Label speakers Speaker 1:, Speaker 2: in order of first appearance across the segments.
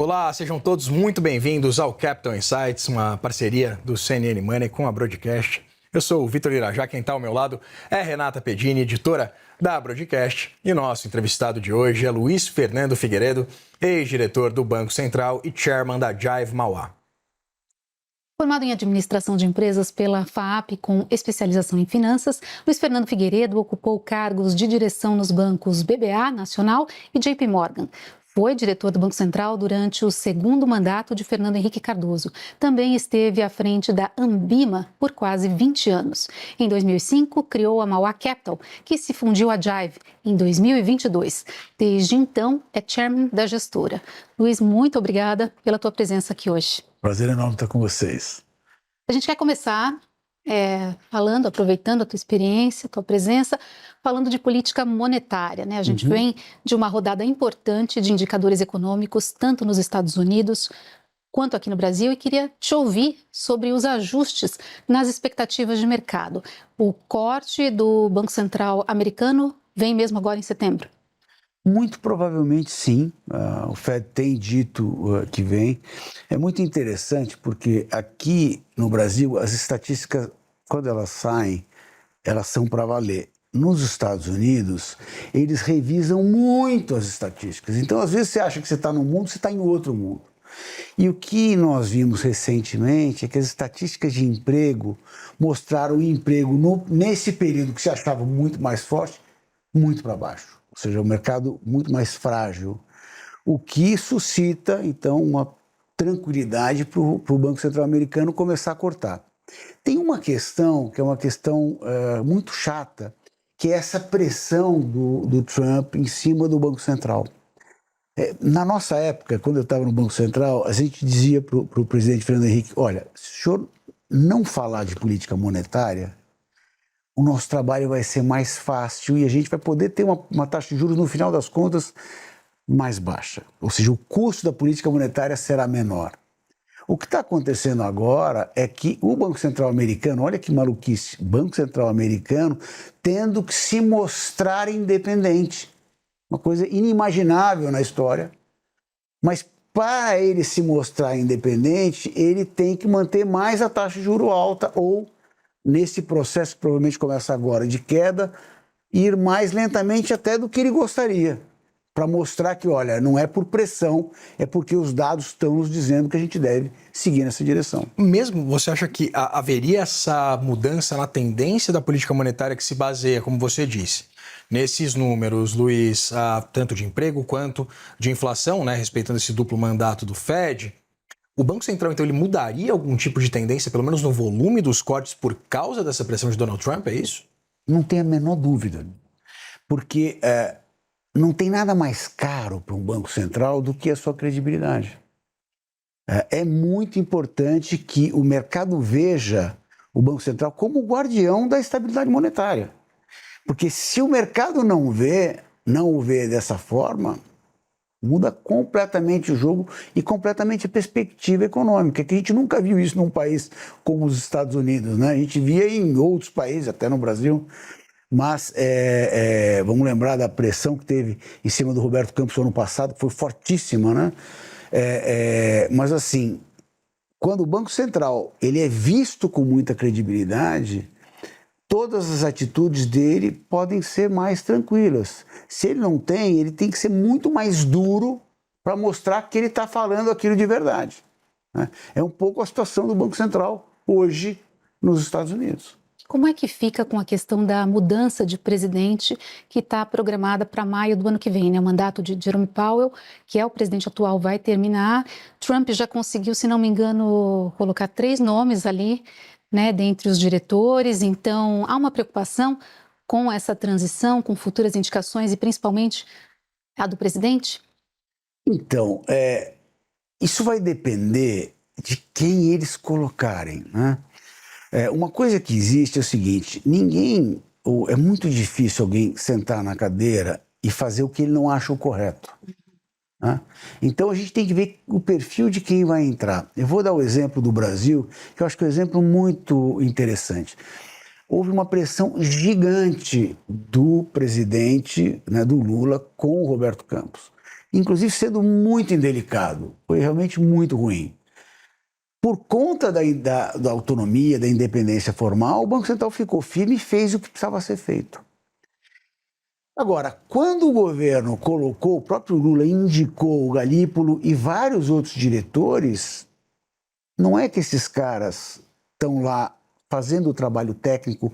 Speaker 1: Olá, sejam todos muito bem-vindos ao Capital Insights, uma parceria do CNN Money com a Broadcast. Eu sou o Vitor Irajá, quem está ao meu lado é Renata Pedini, editora da Broadcast. E nosso entrevistado de hoje é Luiz Fernando Figueiredo, ex-diretor do Banco Central e chairman da Jive Mauá.
Speaker 2: Formado em administração de empresas pela FAAP com especialização em finanças, Luiz Fernando Figueiredo ocupou cargos de direção nos bancos BBA Nacional e JP Morgan. Foi diretor do Banco Central durante o segundo mandato de Fernando Henrique Cardoso. Também esteve à frente da Ambima por quase 20 anos. Em 2005, criou a Mauá Capital, que se fundiu à Jive em 2022. Desde então, é chairman da gestora. Luiz, muito obrigada pela tua presença aqui hoje.
Speaker 3: Prazer enorme estar com vocês.
Speaker 2: A gente quer começar aproveitando a tua experiência, a tua presença, falando de política monetária, né? A gente vem de uma rodada importante de indicadores econômicos, tanto nos Estados Unidos quanto aqui no Brasil, e queria te ouvir sobre os ajustes nas expectativas de mercado. O corte do Banco Central americano vem mesmo agora em setembro?
Speaker 3: Muito provavelmente sim, o Fed tem dito que vem. É muito interessante porque aqui no Brasil as estatísticas, quando elas saem, elas são para valer. Nos Estados Unidos, eles revisam muito as estatísticas. Então, às vezes você acha que você está num mundo, você está em outro mundo. E o que nós vimos recentemente é que as estatísticas de emprego mostraram o emprego nesse período que se achava muito mais forte, muito para baixo. Ou seja, o mercado muito mais frágil, o que suscita, então, uma tranquilidade para o Banco Central americano começar a cortar. Tem uma questão que é uma questão muito chata, que é essa pressão do Trump em cima do Banco Central. Na nossa época, quando eu estava no Banco Central, a gente dizia para o presidente Fernando Henrique, olha, se o senhor não falar de política monetária, o nosso trabalho vai ser mais fácil e a gente vai poder ter uma taxa de juros, no final das contas, mais baixa. Ou seja, o custo da política monetária será menor. O que está acontecendo agora é que o Banco Central americano, olha que maluquice, o Banco Central americano tendo que se mostrar independente. Uma coisa inimaginável na história. Mas para ele se mostrar independente, ele tem que manter mais a taxa de juros alta ou, nesse processo que provavelmente começa agora de queda, ir mais lentamente até do que ele gostaria, para mostrar que, olha, não é por pressão, é porque os dados estão nos dizendo que a gente deve seguir nessa direção.
Speaker 1: Mesmo você acha que haveria essa mudança na tendência da política monetária que se baseia, como você disse, nesses números, Luiz, tanto de emprego quanto de inflação, né, respeitando esse duplo mandato do Fed? O Banco Central, então, ele mudaria algum tipo de tendência, pelo menos no volume dos cortes, por causa dessa pressão de Donald Trump, é isso?
Speaker 3: Não tem a menor dúvida, porque não tem nada mais caro para um Banco Central do que a sua credibilidade. É muito importante que o mercado veja o Banco Central como o guardião da estabilidade monetária. Porque se o mercado não o vê dessa forma, muda completamente o jogo e completamente a perspectiva econômica, que a gente nunca viu isso num país como os Estados Unidos, né? A gente via em outros países, até no Brasil, mas vamos lembrar da pressão que teve em cima do Roberto Campos no ano passado, que foi fortíssima, né? Mas assim, quando o Banco Central ele é visto com muita credibilidade, todas as atitudes dele podem ser mais tranquilas. Se ele não tem, ele tem que ser muito mais duro para mostrar que ele está falando aquilo de verdade. Né? É um pouco a situação do Banco Central hoje nos Estados Unidos.
Speaker 2: Como é que fica com a questão da mudança de presidente que está programada para maio do ano que vem, né? O mandato de Jerome Powell, que é o presidente atual, vai terminar. Trump já conseguiu, se não me engano, colocar 3 nomes ali, né, dentre os diretores. Então, há uma preocupação com essa transição, com futuras indicações e principalmente a do presidente?
Speaker 3: Então, isso vai depender de quem eles colocarem, né? Uma coisa que existe é o seguinte, é muito difícil alguém sentar na cadeira e fazer o que ele não acha o correto. Né? Então a gente tem que ver o perfil de quem vai entrar. Eu vou dar o exemplo do Brasil, que eu acho que é um exemplo muito interessante. Houve uma pressão gigante do presidente, né, do Lula, com o Roberto Campos. inclusive sendo muito indelicado. Foi realmente muito ruim. Por conta da autonomia, da independência formal, o Banco Central ficou firme e fez o que precisava ser feito. Agora, quando o governo colocou, o próprio Lula indicou o Galípolo e vários outros diretores, não é que esses caras estão lá fazendo o trabalho técnico,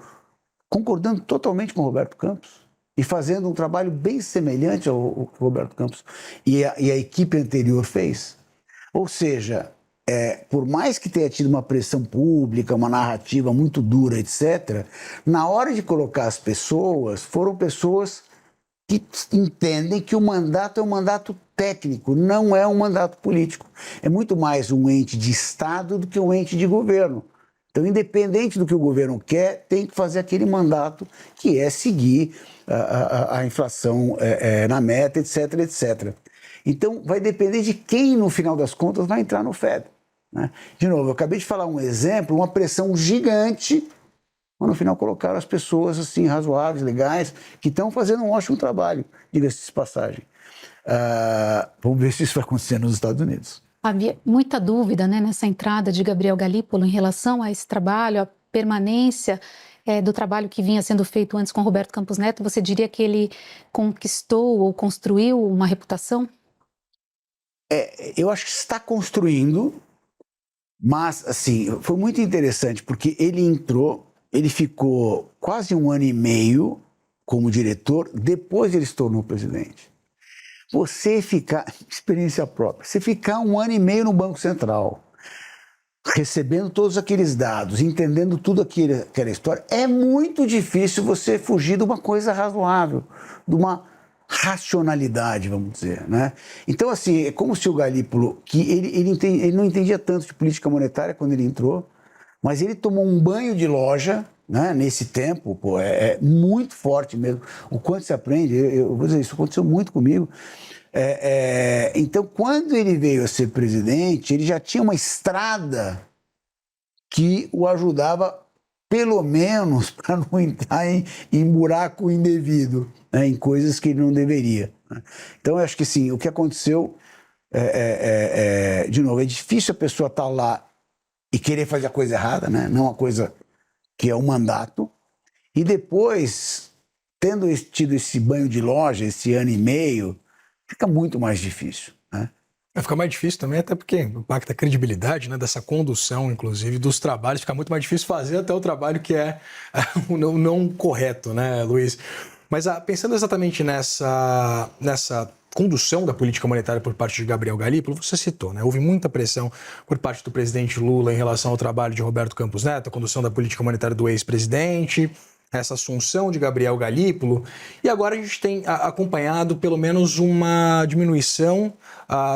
Speaker 3: concordando totalmente com o Roberto Campos e fazendo um trabalho bem semelhante ao que o Roberto Campos e a equipe anterior fez. Ou seja, por mais que tenha tido uma pressão pública, uma narrativa muito dura, etc., na hora de colocar as pessoas, foram pessoas que entendem que o mandato é um mandato técnico, não é um mandato político. É muito mais um ente de Estado do que um ente de governo. Então, independente do que o governo quer, tem que fazer aquele mandato que é seguir a inflação na meta, etc, etc. Então, vai depender de quem, no final das contas, vai entrar no FED. Né? De novo, eu acabei de falar um exemplo, uma pressão gigante, mas no final colocaram as pessoas assim, razoáveis, legais, que estão fazendo um ótimo trabalho, diga-se de passagem. Vamos ver se isso vai acontecer nos Estados Unidos.
Speaker 2: Havia muita dúvida, né, nessa entrada de Gabriel Galípolo em relação a esse trabalho, a permanência do trabalho que vinha sendo feito antes com Roberto Campos Neto. Você diria que ele conquistou ou construiu uma reputação?
Speaker 3: Eu acho que está construindo, mas assim, foi muito interessante, porque ele entrou, ele ficou quase 1 ano e meio como diretor, depois ele se tornou presidente. Você ficar, experiência própria, você ficar 1 ano e meio no Banco Central, recebendo todos aqueles dados, entendendo tudo aquela história, é muito difícil você fugir de uma coisa razoável, de uma racionalidade, vamos dizer, né? Então, assim, é como se o Galípolo, que ele não entendia tanto de política monetária quando ele entrou, mas ele tomou um banho de loja, né, nesse tempo, pô, é muito forte mesmo. O quanto se aprende, eu vou dizer, isso aconteceu muito comigo. Então, quando ele veio a ser presidente, ele já tinha uma estrada que o ajudava, pelo menos, para não entrar em buraco indevido, né, em coisas que ele não deveria. Né? Então, eu acho que sim, o que aconteceu, de novo, é difícil a pessoa estar lá e querer fazer a coisa errada, né? Não a coisa que é o mandato, e depois, tendo tido esse banho de loja, esse 1 ano e meio, fica muito mais difícil, né?
Speaker 1: Vai ficar mais difícil também, até porque impacta a credibilidade, né, dessa condução, inclusive, dos trabalhos. Fica muito mais difícil fazer até o trabalho que é o não correto, né, Luiz? Mas pensando exatamente nessa condução da política monetária por parte de Gabriel Galípolo, você citou, né? Houve muita pressão por parte do presidente Lula em relação ao trabalho de Roberto Campos Neto, a condução da política monetária do ex-presidente, essa assunção de Gabriel Galípolo, e agora a gente tem acompanhado pelo menos uma diminuição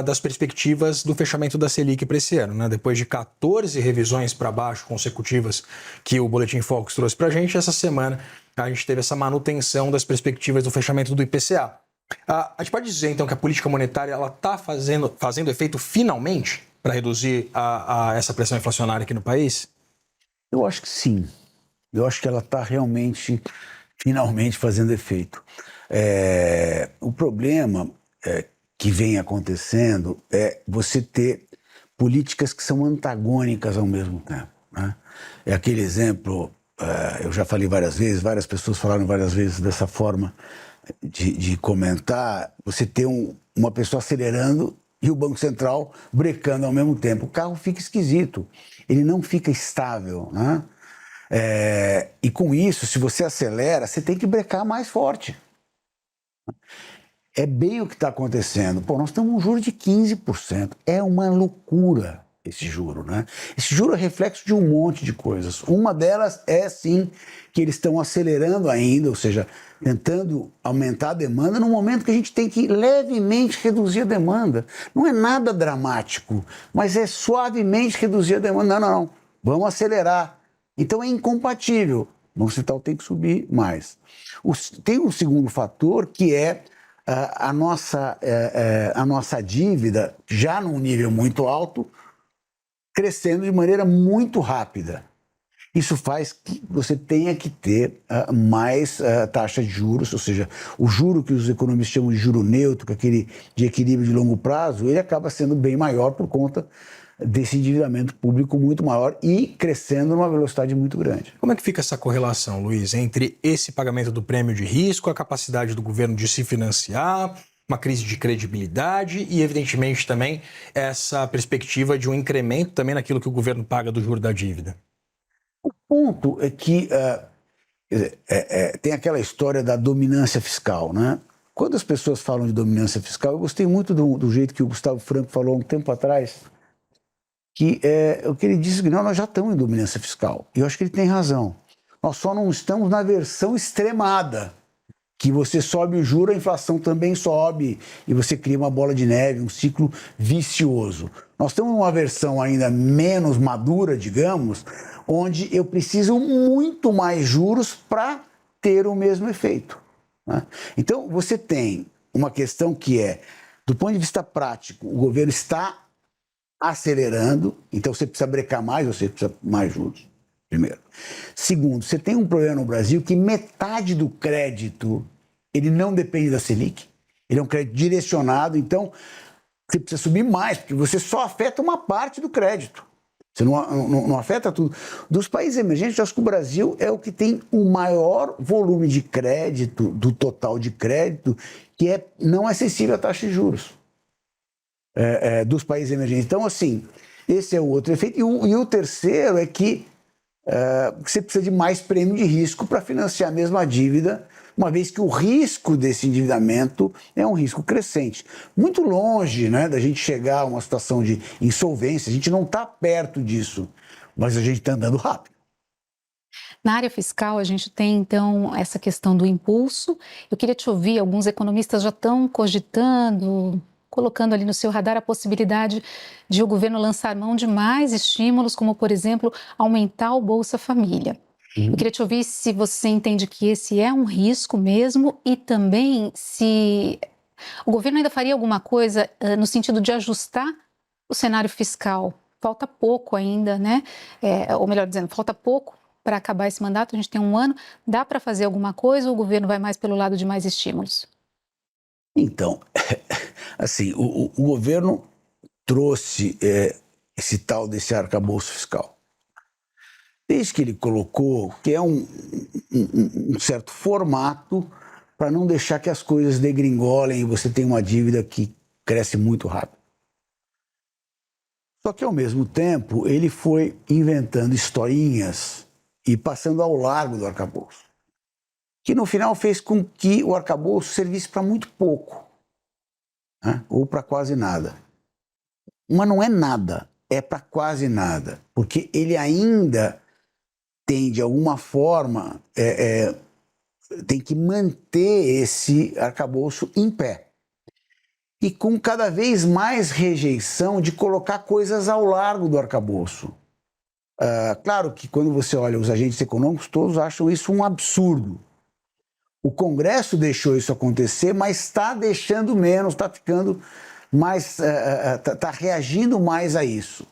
Speaker 1: das perspectivas do fechamento da Selic para esse ano, né? Depois de 14 revisões para baixo consecutivas que o Boletim Focus trouxe para a gente, essa semana a gente teve essa manutenção das perspectivas do fechamento do IPCA. A gente pode dizer, então, que a política monetária está fazendo efeito finalmente para reduzir essa pressão inflacionária aqui no país?
Speaker 3: Eu acho que sim. Eu acho que ela está realmente, finalmente, fazendo efeito. O problema que vem acontecendo é você ter políticas que são antagônicas ao mesmo tempo, né? É aquele exemplo, eu já falei várias vezes, várias pessoas falaram várias vezes dessa forma de comentar, você ter uma pessoa acelerando e o Banco Central brecando ao mesmo tempo. O carro fica esquisito, ele não fica estável, né? E com isso, se você acelera, você tem que brecar mais forte. É bem o que está acontecendo. Pô, nós temos um juro de 15%. É uma loucura esse juro, né? Esse juro é reflexo de um monte de coisas. Uma delas é, sim, que eles estão acelerando ainda, ou seja, tentando aumentar a demanda no momento que a gente tem que levemente reduzir a demanda. Não é nada dramático, mas é suavemente reduzir a demanda. Não. Vamos acelerar. Então é incompatível. O Banco Central tem que subir mais. Tem um segundo fator que é a nossa dívida, já num nível muito alto, crescendo de maneira muito rápida. Isso faz que você tenha que ter mais taxa de juros, ou seja, o juro que os economistas chamam de juro neutro, que é aquele de equilíbrio de longo prazo, ele acaba sendo bem maior por conta desse endividamento público muito maior e crescendo numa velocidade muito grande.
Speaker 1: Como é que fica essa correlação, Luiz, entre esse pagamento do prêmio de risco, a capacidade do governo de se financiar, uma crise de credibilidade e, evidentemente, também essa perspectiva de um incremento também naquilo que o governo paga do juro da dívida?
Speaker 3: O ponto é que tem aquela história da dominância fiscal, né? Quando as pessoas falam de dominância fiscal, eu gostei muito do jeito que o Gustavo Franco falou há um tempo atrás, que o que ele disse que não, nós já estamos em dominância fiscal. E eu acho que ele tem razão. Nós só não estamos na versão extremada, que você sobe o juro, a inflação também sobe, e você cria uma bola de neve, um ciclo vicioso. Nós temos uma versão ainda menos madura, digamos, onde eu preciso muito mais juros para ter o mesmo efeito, né? Então, você tem uma questão que do ponto de vista prático, o governo está acelerando, então você precisa brecar mais, você precisa mais juros, primeiro. Segundo, você tem um problema no Brasil que metade do crédito, ele não depende da Selic, ele é um crédito direcionado, então você precisa subir mais, porque você só afeta uma parte do crédito. Você não afeta tudo. Dos países emergentes, eu acho que o Brasil é o que tem o maior volume de crédito, do total de crédito, que não é sensível à taxa de juros dos países emergentes. Então, assim, esse é o outro efeito. E o terceiro é que você precisa de mais prêmio de risco para financiar a mesma dívida, uma vez que o risco desse endividamento é um risco crescente. Muito longe, né, da gente chegar a uma situação de insolvência, a gente não está perto disso, mas a gente está andando rápido.
Speaker 2: Na área fiscal, a gente tem, então, essa questão do impulso. Eu queria te ouvir, alguns economistas já estão cogitando, colocando ali no seu radar a possibilidade de o governo lançar mão de mais estímulos, como, por exemplo, aumentar o Bolsa Família. Eu queria te ouvir se você entende que esse é um risco mesmo e também se o governo ainda faria alguma coisa no sentido de ajustar o cenário fiscal. Falta pouco ainda, né? Ou melhor dizendo, falta pouco para acabar esse mandato, a gente tem um ano. Dá para fazer alguma coisa ou o governo vai mais pelo lado de mais estímulos?
Speaker 3: Então, assim, o governo trouxe esse tal desse arcabouço fiscal. Desde que ele colocou, que é um certo formato para não deixar que as coisas degringolem e você tem uma dívida que cresce muito rápido. Só que, ao mesmo tempo, ele foi inventando historinhas e passando ao largo do arcabouço, que no final fez com que o arcabouço servisse para muito pouco, né? Ou para quase nada. Mas não é nada, é para quase nada, porque ele ainda tem, de alguma forma, tem que manter esse arcabouço em pé. E com cada vez mais rejeição de colocar coisas ao largo do arcabouço. Claro que quando você olha os agentes econômicos, todos acham isso um absurdo. O Congresso deixou isso acontecer, mas está deixando menos, está ficando mais, está reagindo mais a isso.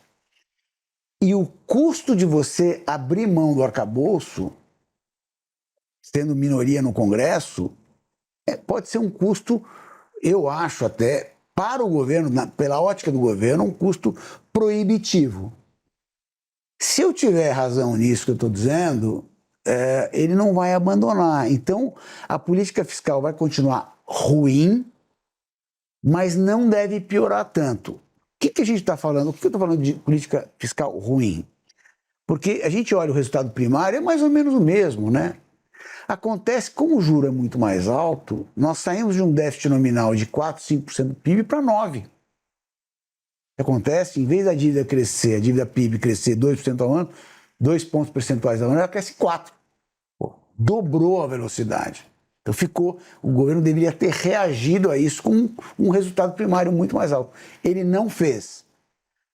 Speaker 3: E o custo de você abrir mão do arcabouço, sendo minoria no Congresso, pode ser um custo, eu acho até, para o governo, pela ótica do governo, um custo proibitivo. Se eu tiver razão nisso que eu estou dizendo, ele não vai abandonar. Então, a política fiscal vai continuar ruim, mas não deve piorar tanto. O que a gente está falando? O que eu estou falando de política fiscal ruim? Porque a gente olha o resultado primário, é mais ou menos o mesmo, né? Acontece, como o juro é muito mais alto, nós saímos de um déficit nominal de 4, 5% do PIB para 9%. Acontece, em vez da dívida crescer, a dívida PIB crescer 2% ao ano, 2 pontos percentuais ao ano, ela cresce 4%. Dobrou a velocidade. Então o governo deveria ter reagido a isso com um resultado primário muito mais alto. Ele não fez,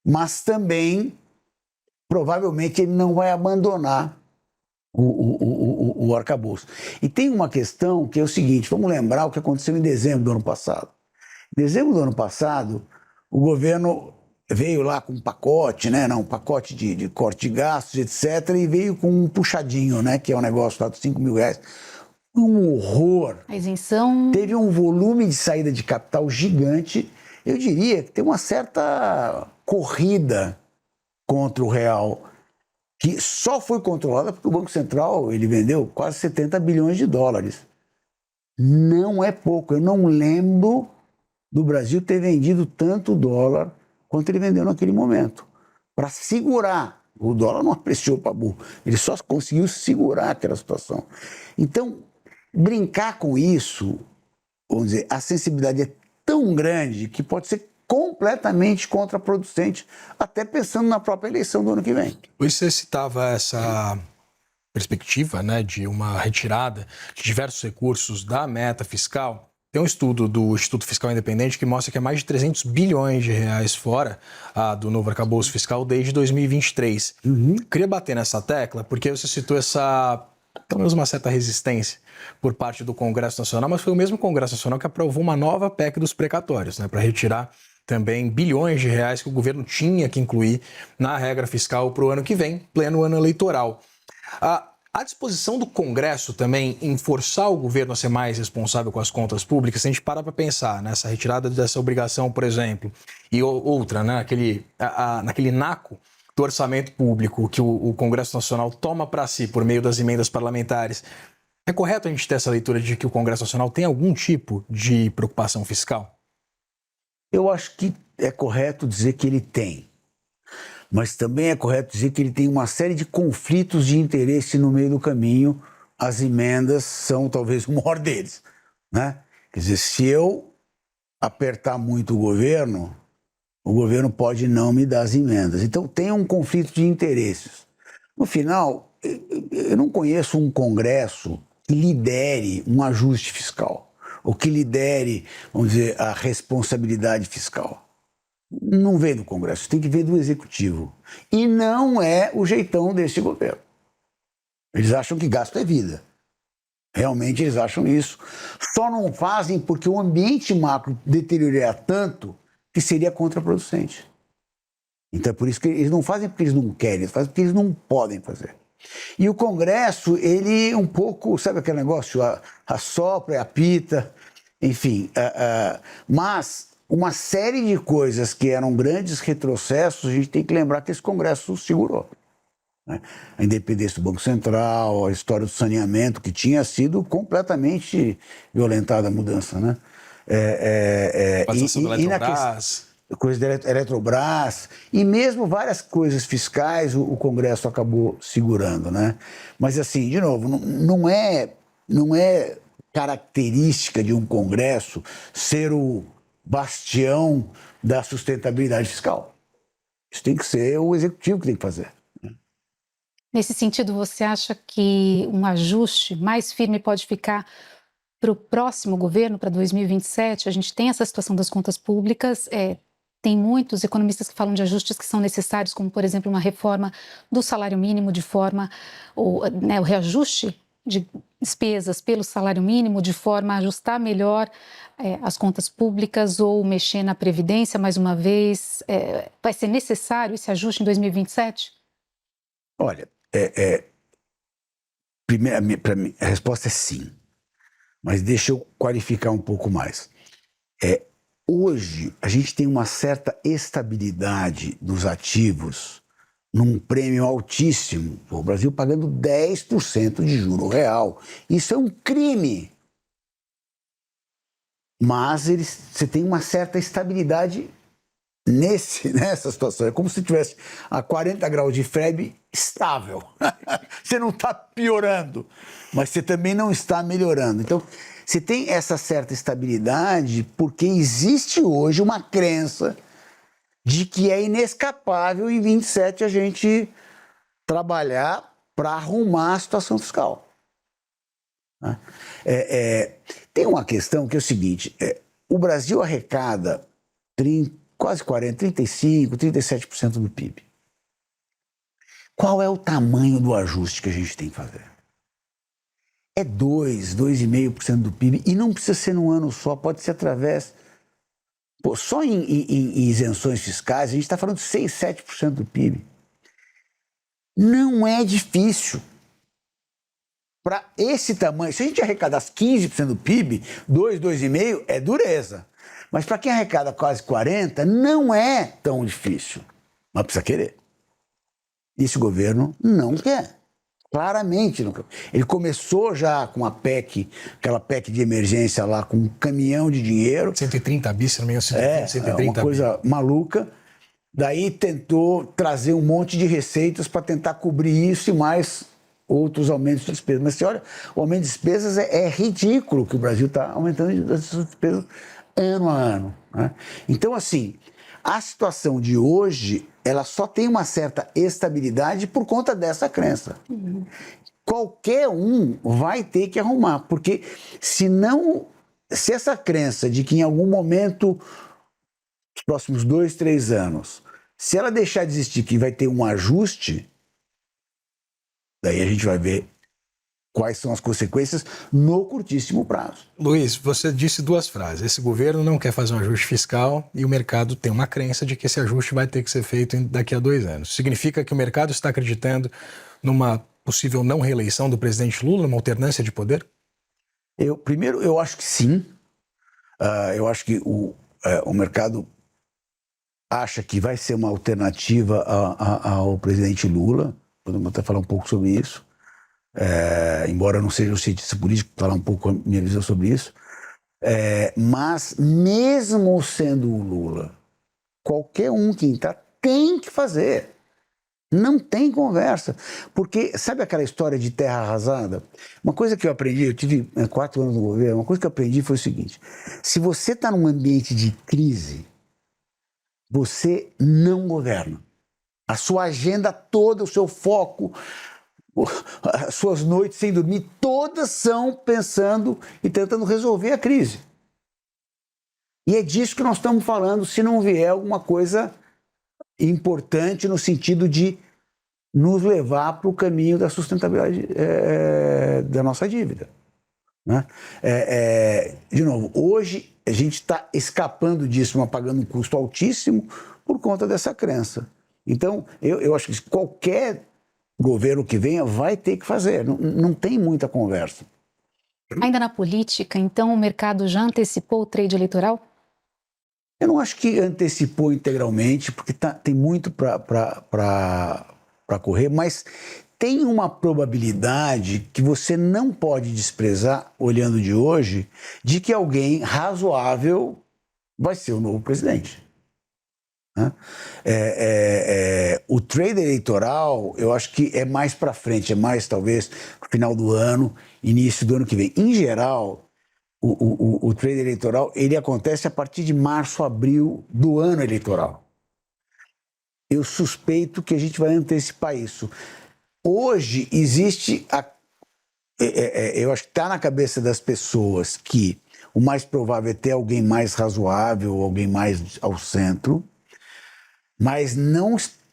Speaker 3: mas também, provavelmente, ele não vai abandonar o arcabouço. E tem uma questão que é o seguinte, vamos lembrar o que aconteceu em dezembro do ano passado. Em dezembro do ano passado, o governo veio lá com um pacote, né? Não, um pacote de corte de gastos, etc. E veio com um puxadinho, né? Que é um negócio lá dos R$ 5.000. Um horror.
Speaker 2: A isenção...
Speaker 3: Teve um volume de saída de capital gigante. Eu diria que tem uma certa corrida contra o real, que só foi controlada porque o Banco Central ele vendeu quase 70 bilhões de dólares. Não é pouco. Eu não lembro do Brasil ter vendido tanto dólar quanto ele vendeu naquele momento. Para segurar. O dólar não apreciou para burro. Ele só conseguiu segurar aquela situação. Então, brincar com isso, vamos dizer, a sensibilidade é tão grande que pode ser completamente contraproducente, até pensando na própria eleição do ano que vem.
Speaker 1: Você citava essa perspectiva, né, de uma retirada de diversos recursos da meta fiscal. Tem um estudo do Instituto Fiscal Independente que mostra que é mais de 300 bilhões de reais fora do novo arcabouço fiscal desde 2023. Queria bater nessa tecla porque você citou pelo menos uma certa resistência por parte do Congresso Nacional, mas foi o mesmo Congresso Nacional que aprovou uma nova PEC dos precatórios, né, para retirar também bilhões de reais que o governo tinha que incluir na regra fiscal para o ano que vem, pleno ano eleitoral. A disposição do Congresso também em forçar o governo a ser mais responsável com as contas públicas, se a gente para pensar nessa retirada dessa obrigação, por exemplo, e outra, né, naquele naco do orçamento público que o Congresso Nacional toma para si por meio das emendas parlamentares, é correto a gente ter essa leitura de que o Congresso Nacional tem algum tipo de preocupação fiscal?
Speaker 3: Eu acho que é correto dizer que ele tem. Mas também é correto dizer que ele tem uma série de conflitos de interesse no meio do caminho. As emendas são talvez o maior deles, né? Quer dizer, se eu apertar muito o governo pode não me dar as emendas. Então tem um conflito de interesses. No final, eu não conheço um Congresso que lidere um ajuste fiscal, ou que lidere, vamos dizer, a responsabilidade fiscal. Não vem do Congresso, tem que vir do Executivo. E não é o jeitão desse governo. Eles acham que gasto é vida. Realmente eles acham isso. Só não fazem porque o ambiente macro deteriorar tanto que seria contraproducente. Então é por isso que eles não fazem porque eles não querem, eles fazem porque eles não podem fazer. E o Congresso, ele um pouco, sabe aquele negócio, assopra e apita, enfim, mas uma série de coisas que eram grandes retrocessos, a gente tem que lembrar que esse Congresso segurou. Né? A independência do Banco Central, a história do saneamento, que tinha sido completamente violentada a mudança. Né? Coisa da Eletrobras, e mesmo várias coisas fiscais o Congresso acabou segurando. Né? Mas assim, de novo, não é característica de um Congresso ser o bastião da sustentabilidade fiscal. Isso tem que ser o Executivo que tem que fazer.
Speaker 2: Nesse sentido, você acha que um ajuste mais firme pode ficar para o próximo governo, para 2027? A gente tem essa situação das contas públicas, tem muitos economistas que falam de ajustes que são necessários, como, por exemplo, uma reforma do salário mínimo de forma, o reajuste de despesas pelo salário mínimo de forma a ajustar melhor as contas públicas ou mexer na Previdência mais uma vez. Vai ser necessário esse ajuste em 2027?
Speaker 3: Olha, primeiro, para mim, a resposta é sim. Mas deixa eu qualificar um pouco mais. Hoje, a gente tem uma certa estabilidade dos ativos num prêmio altíssimo. O Brasil pagando 10% de juro real. Isso é um crime. Mas você tem uma certa estabilidade nessa situação. É como se tivesse a 40 graus de febre estável. Você não está piorando, mas você também não está melhorando. Então, você tem essa certa estabilidade porque existe hoje uma crença de que é inescapável em 27 a gente trabalhar para arrumar a situação fiscal. Tem uma questão que é o seguinte, o Brasil arrecada quase 40%, 35%, 37% do PIB. Qual é o tamanho do ajuste que a gente tem que fazer? É 2,5% do PIB, e não precisa ser num ano só, pode ser através Pô, só em isenções fiscais, a gente está falando de 6, 7% do PIB. Não é difícil. Para esse tamanho, se a gente arrecadasse 15% do PIB, 2, 2,5% é dureza. Mas para quem arrecada quase 40%, não é tão difícil. Mas precisa querer. Esse governo não quer. Claramente não quer. Ele começou já com a PEC, aquela PEC de emergência lá, com um caminhão de dinheiro.
Speaker 1: 130 bis, se não me engano, 130
Speaker 3: uma coisa maluca. Daí tentou trazer um monte de receitas para tentar cobrir isso e mais outros aumentos de despesas. Mas você olha, o aumento de despesas é ridículo que o Brasil está aumentando as despesas ano a ano. Né? Então, assim, a situação de hoje, ela só tem uma certa estabilidade por conta dessa crença. Qualquer um vai ter que arrumar, porque se essa crença de que em algum momento, nos próximos 2, 3 anos, se ela deixar de existir, que vai ter um ajuste, daí a gente vai ver quais são as consequências no curtíssimo prazo.
Speaker 1: Luiz, você disse 2 frases. Esse governo não quer fazer um ajuste fiscal e o mercado tem uma crença de que esse ajuste vai ter que ser feito daqui a 2 anos. Significa que o mercado está acreditando numa possível não reeleição do presidente Lula, numa alternância de poder?
Speaker 3: Primeiro, eu acho que sim. Eu acho que o mercado acha que vai ser uma alternativa ao presidente Lula. Podemos até falar um pouco sobre isso. Embora eu não seja um cientista político, falar um pouco a minha visão sobre isso. Mas, mesmo sendo o Lula, qualquer um que entrar tem que fazer. Não tem conversa. Porque, sabe aquela história de terra arrasada? Uma coisa que eu aprendi, eu tive 4 anos no governo, uma coisa que eu aprendi foi o seguinte: se você está num ambiente de crise, você não governa. A sua agenda toda, o seu foco, as suas noites sem dormir, todas são pensando e tentando resolver a crise. E é disso que nós estamos falando, se não vier alguma coisa importante no sentido de nos levar para o caminho da sustentabilidade da nossa dívida. Né? De novo, hoje a gente está escapando disso, mas pagando um custo altíssimo por conta dessa crença. Então, eu acho que qualquer governo que venha vai ter que fazer, não tem muita conversa.
Speaker 2: Ainda na política, então, o mercado já antecipou o trade eleitoral?
Speaker 3: Eu não acho que antecipou integralmente, porque tem muito para correr, mas tem uma probabilidade que você não pode desprezar, olhando de hoje, de que alguém razoável vai ser o novo presidente. Né? O trade eleitoral, eu acho que é mais para frente, é mais talvez no final do ano, início do ano que vem. Em geral, o trade eleitoral ele acontece a partir de março, abril do ano eleitoral. Eu suspeito que a gente vai antecipar isso. Hoje existe, eu acho que está na cabeça das pessoas que o mais provável é ter alguém mais razoável, alguém mais ao centro, mas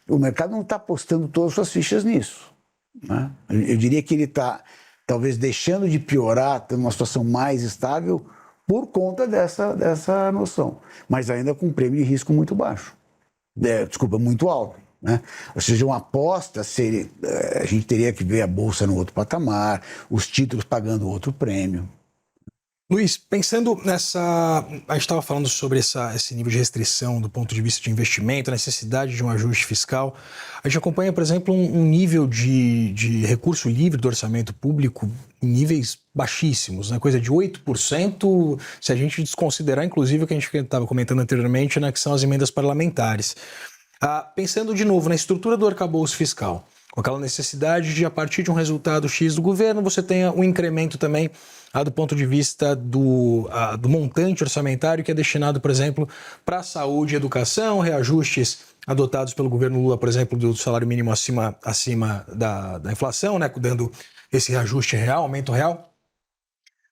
Speaker 3: o mercado não está apostando todas as suas fichas nisso. Né? Eu diria que ele está talvez deixando de piorar, tendo uma situação mais estável por conta dessa noção, mas ainda com um prêmio de risco muito baixo. Muito alto. Né? Ou seja, uma aposta, a gente teria que ver a Bolsa no outro patamar, os títulos pagando outro prêmio.
Speaker 1: Luiz, pensando nessa... A gente estava falando sobre esse nível de restrição do ponto de vista de investimento, a necessidade de um ajuste fiscal. A gente acompanha, por exemplo, um nível de recurso livre do orçamento público em níveis baixíssimos, né? Coisa de 8%, se a gente desconsiderar, inclusive, o que a gente estava comentando anteriormente, né, que são as emendas parlamentares. Pensando de novo na estrutura do arcabouço fiscal, com aquela necessidade de, a partir de um resultado X do governo, você tenha um incremento também do ponto de vista do montante orçamentário que é destinado, por exemplo, para saúde e educação, reajustes adotados pelo governo Lula, por exemplo, do salário mínimo acima da inflação, né, dando esse reajuste real, aumento real.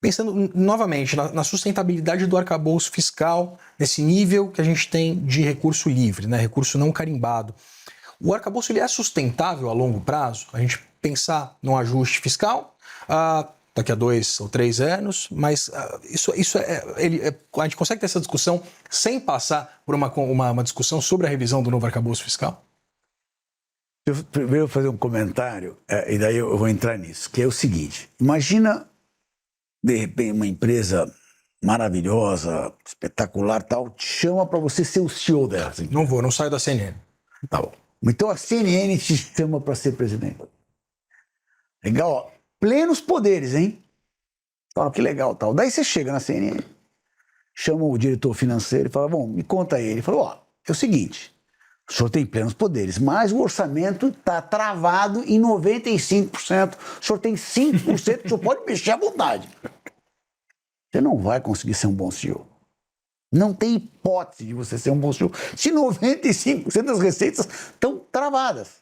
Speaker 1: Pensando novamente na sustentabilidade do arcabouço fiscal, nesse nível que a gente tem de recurso livre, né, recurso não carimbado. O arcabouço ele é sustentável a longo prazo? A gente pensar num ajuste fiscal, daqui a 2 ou 3 anos, mas a gente consegue ter essa discussão sem passar por uma discussão sobre a revisão do novo arcabouço fiscal?
Speaker 3: Eu primeiro fazer um comentário, e daí eu vou entrar nisso, que é o seguinte: imagina, de repente, uma empresa maravilhosa, espetacular, tal, te chama para você ser o CEO dela. Assim.
Speaker 1: Não saio da CNN.
Speaker 3: Tá bom. Então a CNN te chama para ser presidente. Legal, ó. Plenos poderes, hein? Fala, que legal, tal. Daí você chega na CNN, chama o diretor financeiro e fala, bom, me conta aí. Ele falou, ó, é o seguinte, o senhor tem plenos poderes, mas o orçamento está travado em 95%. O senhor tem 5%, o senhor pode mexer à vontade. Você não vai conseguir ser um bom CEO. Não tem hipótese de você ser um bom CEO se 95% das receitas estão travadas.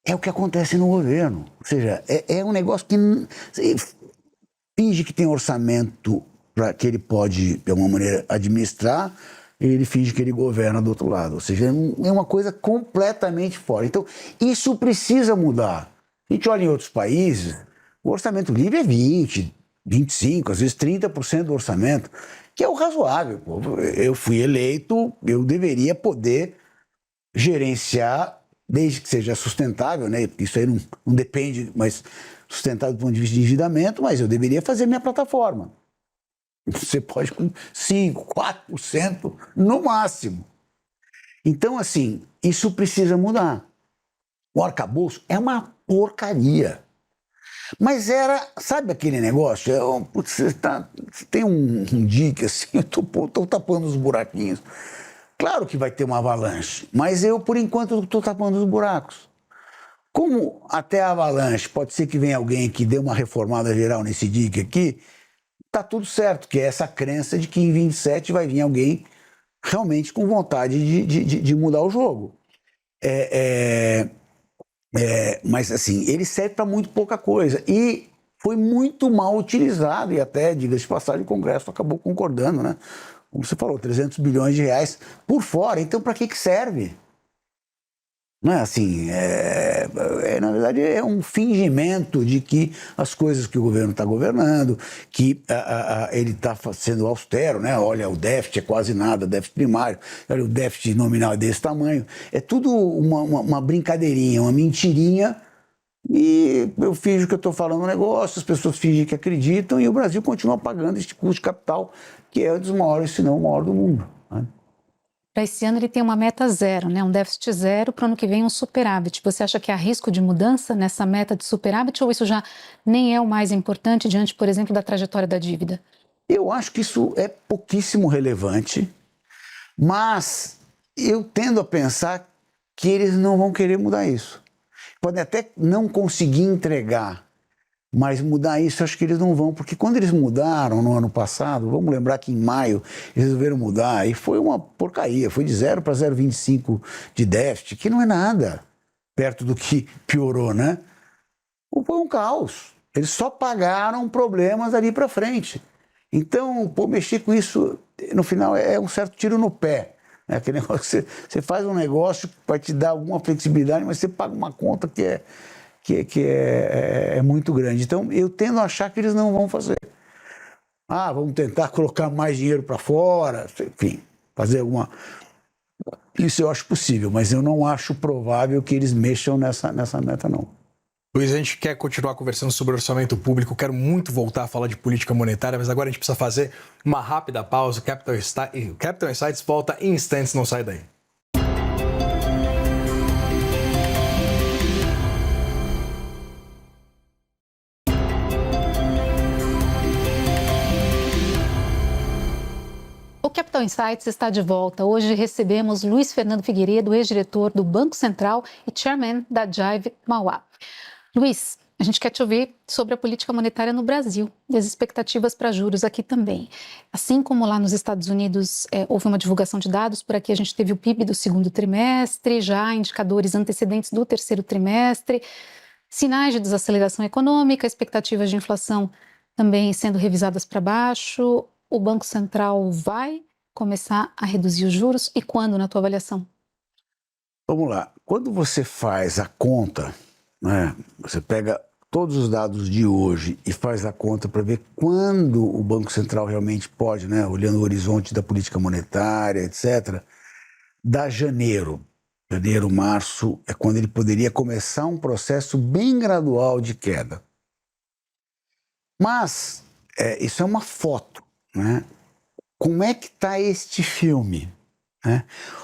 Speaker 3: É o que acontece no governo. Ou seja, é um negócio que finge que tem orçamento para que ele pode, de alguma maneira, administrar, e ele finge que ele governa do outro lado. Ou seja, é uma coisa completamente fora. Então, isso precisa mudar. A gente olha em outros países, o orçamento livre é 20%, 25%, às vezes 30% do orçamento, que é o razoável. Eu fui eleito, eu deveria poder gerenciar, desde que seja sustentável, né? Isso aí não depende, mas sustentável do ponto de vista de endividamento, mas eu deveria fazer minha plataforma. Você pode com 5%, 4% no máximo. Então, assim, isso precisa mudar. O arcabouço é uma porcaria. Mas era, sabe aquele negócio? Você tem um dique assim, eu estou tapando os buraquinhos. Claro que vai ter uma avalanche, mas eu, por enquanto, estou tapando os buracos. Como até a avalanche, pode ser que venha alguém que dê uma reformada geral nesse dique aqui, tá tudo certo, que é essa crença de que em 27 vai vir alguém realmente com vontade de mudar o jogo. Mas assim, ele serve para muito pouca coisa e foi muito mal utilizado e até, diga-se de passagem, o Congresso acabou concordando, né? Como você falou, 300 bilhões de reais por fora. Então, para que serve? Não é assim, na verdade é um fingimento de que as coisas que o governo está governando, que ele está sendo austero, né? Olha, o déficit é quase nada, déficit primário, olha, o déficit nominal é desse tamanho. É tudo uma brincadeirinha, uma mentirinha, e eu finjo que eu estou falando um negócio, as pessoas fingem que acreditam, e o Brasil continua pagando esse custo de capital, que é um dos maiores, se não o maior do mundo, né?
Speaker 2: Para esse ano ele tem uma meta zero, né? Um déficit zero, para o ano que vem um superávit. Você acha que há risco de mudança nessa meta de superávit ou isso já nem é o mais importante diante, por exemplo, da trajetória da dívida?
Speaker 3: Eu acho que isso é pouquíssimo relevante, mas eu tendo a pensar que eles não vão querer mudar isso. Podem até não conseguir entregar, mas mudar isso, acho que eles não vão, porque quando eles mudaram no ano passado, vamos lembrar que em maio eles resolveram mudar, e foi uma porcaria, foi de 0 para 0,25 de déficit, que não é nada, perto do que piorou, né? Foi um caos. Eles só pagaram problemas ali para frente. Então, mexer com isso, no final, é um certo tiro no pé. Né? Aquele negócio que você faz um negócio que vai te dar alguma flexibilidade, mas você paga uma conta que é muito grande. Então, eu tendo a achar que eles não vão fazer. Vamos tentar colocar mais dinheiro para fora, enfim, fazer alguma... Isso eu acho possível, mas eu não acho provável que eles mexam nessa meta, não.
Speaker 1: Luiz, a gente quer continuar conversando sobre orçamento público, quero muito voltar a falar de política monetária, mas agora a gente precisa fazer uma rápida pausa. O Capital Insights volta em instantes, não sai daí.
Speaker 2: O Capital Insights está de volta. Hoje recebemos Luiz Fernando Figueiredo, ex-diretor do Banco Central e chairman da Jive Mauá. Luiz, a gente quer te ouvir sobre a política monetária no Brasil e as expectativas para juros aqui também. Assim como lá nos Estados Unidos houve uma divulgação de dados, por aqui a gente teve o PIB do segundo trimestre, já indicadores antecedentes do terceiro trimestre, sinais de desaceleração econômica, expectativas de inflação também sendo revisadas para baixo. O Banco Central vai começar a reduzir os juros e quando, na tua avaliação?
Speaker 3: Vamos lá. Quando você faz a conta, né, você pega todos os dados de hoje e faz a conta para ver quando o Banco Central realmente pode, né, olhando o horizonte da política monetária, etc., dá janeiro. Janeiro, março, é quando ele poderia começar um processo bem gradual de queda. Mas isso é uma foto, né? Como é que está este filme? Né?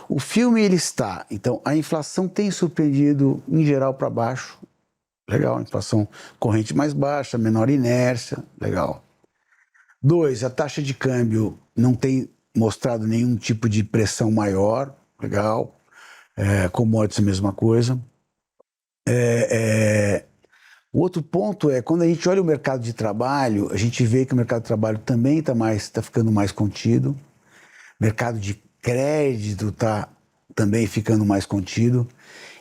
Speaker 3: O filme, ele está... Então, a inflação tem surpreendido, em geral, para baixo. Legal, inflação corrente mais baixa, menor inércia, legal. 2, a taxa de câmbio não tem mostrado nenhum tipo de pressão maior, legal. Commodities, a mesma coisa. O outro ponto é, quando a gente olha o mercado de trabalho, a gente vê que o mercado de trabalho também está ficando mais contido. O mercado de crédito está também ficando mais contido.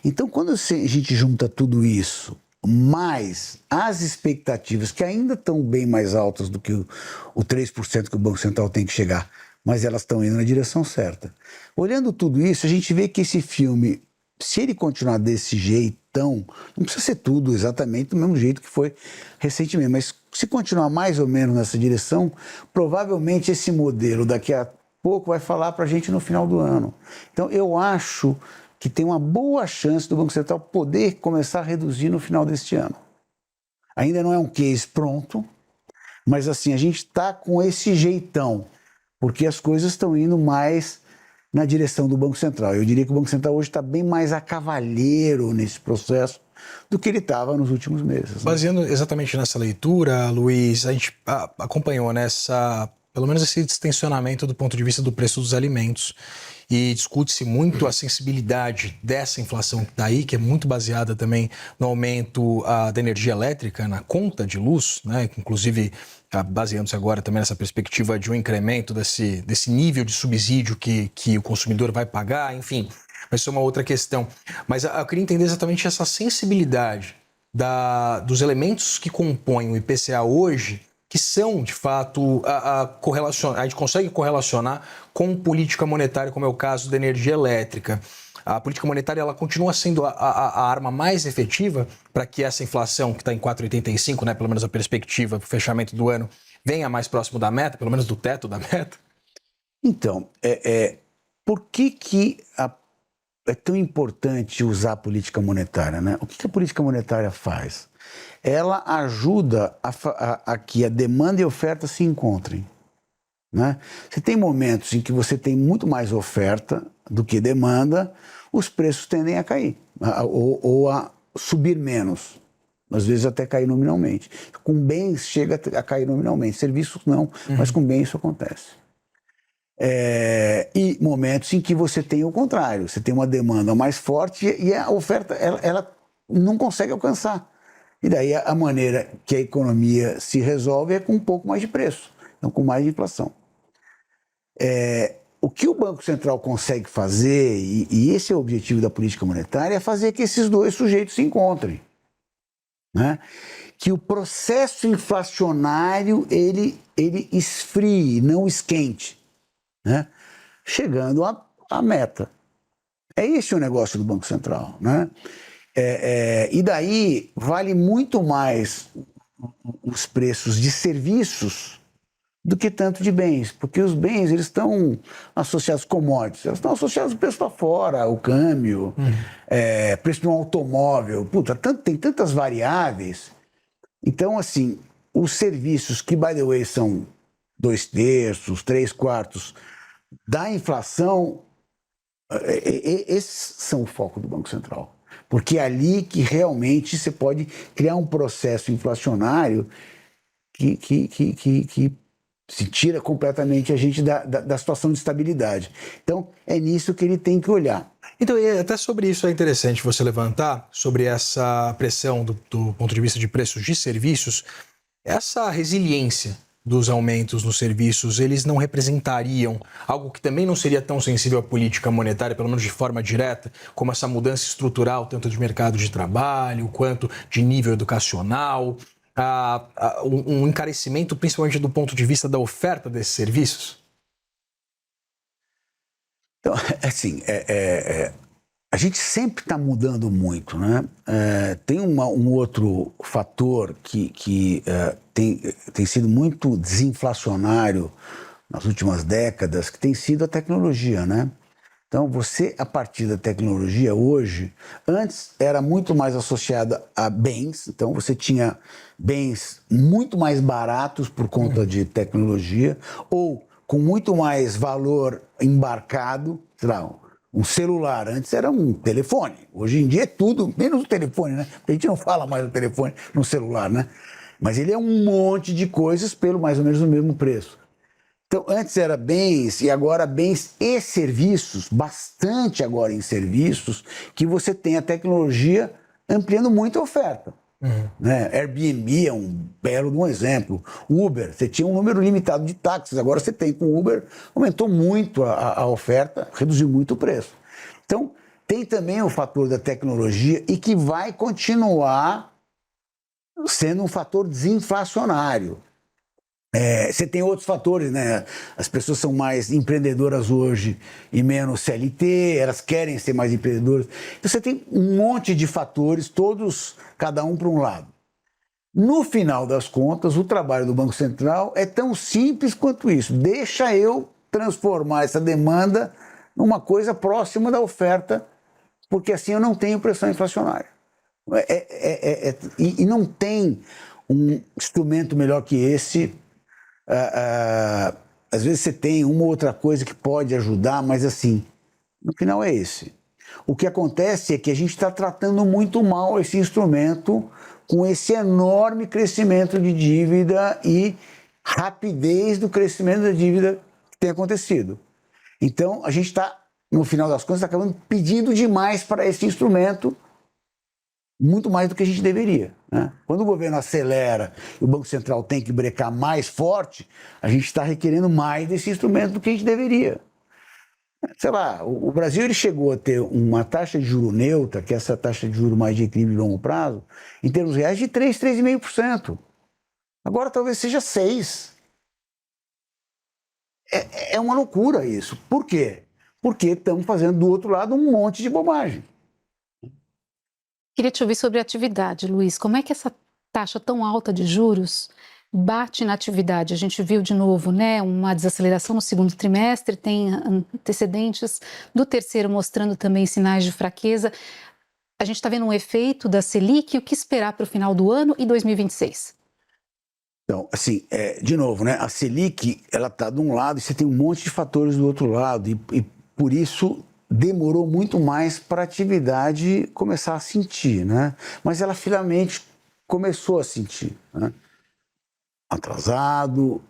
Speaker 3: Então, quando a gente junta tudo isso, mais as expectativas, que ainda estão bem mais altas do que o 3% que o Banco Central tem que chegar, mas elas estão indo na direção certa. Olhando tudo isso, a gente vê que esse filme, se ele continuar desse jeitão, não precisa ser tudo exatamente do mesmo jeito que foi recentemente, mas se continuar mais ou menos nessa direção, provavelmente esse modelo daqui a pouco vai falar para a gente no final do ano. Então, eu acho que tem uma boa chance do Banco Central poder começar a reduzir no final deste ano. Ainda não é um case pronto, mas assim, a gente está com esse jeitão, porque as coisas estão indo mais na direção do Banco Central. Eu diria que o Banco Central hoje está bem mais a cavalheiro nesse processo do que ele estava nos últimos meses. Né?
Speaker 1: Baseando exatamente nessa leitura, Luiz, a gente acompanhou pelo menos esse distensionamento do ponto de vista do preço dos alimentos. E discute-se muito a sensibilidade dessa inflação que está aí, que é muito baseada também no aumento da energia elétrica, na conta de luz, né? Inclusive baseando-se agora também nessa perspectiva de um incremento desse nível de subsídio que o consumidor vai pagar, enfim, vai ser uma outra questão. Mas eu queria entender exatamente essa sensibilidade dos elementos que compõem o IPCA hoje, que são, de fato, a gente consegue correlacionar com política monetária, como é o caso da energia elétrica. A política monetária ela continua sendo a arma mais efetiva para que essa inflação, que está em 4,85, né, pelo menos a perspectiva para o fechamento do ano, venha mais próximo da meta, pelo menos do teto da meta?
Speaker 3: Então, por que é tão importante usar a política monetária? Né? O que a política monetária faz? Ela ajuda a que a demanda e a oferta se encontrem. Né? Você tem momentos em que você tem muito mais oferta do que demanda, os preços tendem a cair, ou a subir menos, às vezes até cair nominalmente. Com bens chega a cair nominalmente, serviços não, mas com bens isso acontece. E momentos em que você tem o contrário, você tem uma demanda mais forte e a oferta ela não consegue alcançar. E daí a maneira que a economia se resolve é com um pouco mais de preço, então com mais inflação. O que o Banco Central consegue fazer, e esse é o objetivo da política monetária, é fazer que esses dois sujeitos se encontrem. Né? Que o processo inflacionário ele esfrie, não esquente, né? Chegando à meta. É esse o negócio do Banco Central. Né? E daí vale muito mais os preços de serviços do que tanto de bens, porque os bens eles estão associados a commodities, eles estão associados ao preço lá fora, o câmbio, preço de um automóvel, tem tantas variáveis. Então, assim, os serviços que, by the way, são 2/3, 3/4 da inflação, esses são o foco do Banco Central. Porque é ali que realmente você pode criar um processo inflacionário que se tira completamente a gente da situação de estabilidade. Então, é nisso que ele tem que olhar.
Speaker 1: Então, até sobre isso é interessante você levantar, sobre essa pressão do ponto de vista de preços de serviços, essa resiliência dos aumentos nos serviços, eles não representariam algo que também não seria tão sensível à política monetária, pelo menos de forma direta, como essa mudança estrutural, tanto de mercado de trabalho, quanto de nível educacional, um encarecimento, principalmente do ponto de vista da oferta desses serviços?
Speaker 3: Então, assim, a gente sempre está mudando muito, né? Tem um outro fator que tem sido muito desinflacionário nas últimas décadas, que tem sido a tecnologia, né? Então, você, a partir da tecnologia hoje, antes era muito mais associada a bens, então você tinha bens muito mais baratos por conta de tecnologia, ou com muito mais valor embarcado, sei lá, um celular. Antes era um telefone, hoje em dia é tudo, menos o telefone, né? Porque a gente não fala mais do telefone no celular, né? Mas ele é um monte de coisas pelo mais ou menos o mesmo preço. Então, antes era bens e agora bens e serviços, bastante agora em serviços, que você tem a tecnologia ampliando muito a oferta. Né? Airbnb é um belo exemplo. Uber, você tinha um número limitado de táxis, agora você tem com Uber, aumentou muito a oferta, reduziu muito o preço. Então, tem também o fator da tecnologia e que vai continuar sendo um fator desinflacionário. Você tem outros fatores, né? As pessoas são mais empreendedoras hoje e menos CLT, elas querem ser mais empreendedoras. Então você tem um monte de fatores, todos, cada um para um lado. No final das contas, o trabalho do Banco Central é tão simples quanto isso. Deixa eu transformar essa demanda numa coisa próxima da oferta, porque assim eu não tenho pressão inflacionária. E não tem um instrumento melhor que esse. Às vezes você tem uma ou outra coisa que pode ajudar, mas assim, no final é esse. O que acontece é que a gente está tratando muito mal esse instrumento com esse enorme crescimento de dívida e rapidez do crescimento da dívida que tem acontecido. Então, a gente está, no final das contas, acabando pedindo demais para esse instrumento, muito mais do que a gente deveria, né? Quando o governo acelera e o Banco Central tem que brecar mais forte, a gente está requerendo mais desse instrumento do que a gente deveria. Sei lá, o Brasil ele chegou a ter uma taxa de juro neutra, que é essa taxa de juro mais de equilíbrio de longo prazo, em termos reais de 3, 3,5%. Agora talvez seja 6%. É uma loucura isso. Por quê? Porque estamos fazendo do outro lado um monte de bobagem.
Speaker 2: Queria te ouvir sobre a atividade, Luiz. Como é que essa taxa tão alta de juros bate na atividade? A gente viu de novo, né, uma desaceleração no segundo trimestre, tem antecedentes do terceiro mostrando também sinais de fraqueza. A gente está vendo um efeito da Selic. O que esperar para o final do ano e 2026?
Speaker 3: Então, assim, de novo, né, a Selic, ela está de um lado e você tem um monte de fatores do outro lado e por isso demorou muito mais para a atividade começar a sentir, né? Mas ela finalmente começou a sentir, né? Atrasado,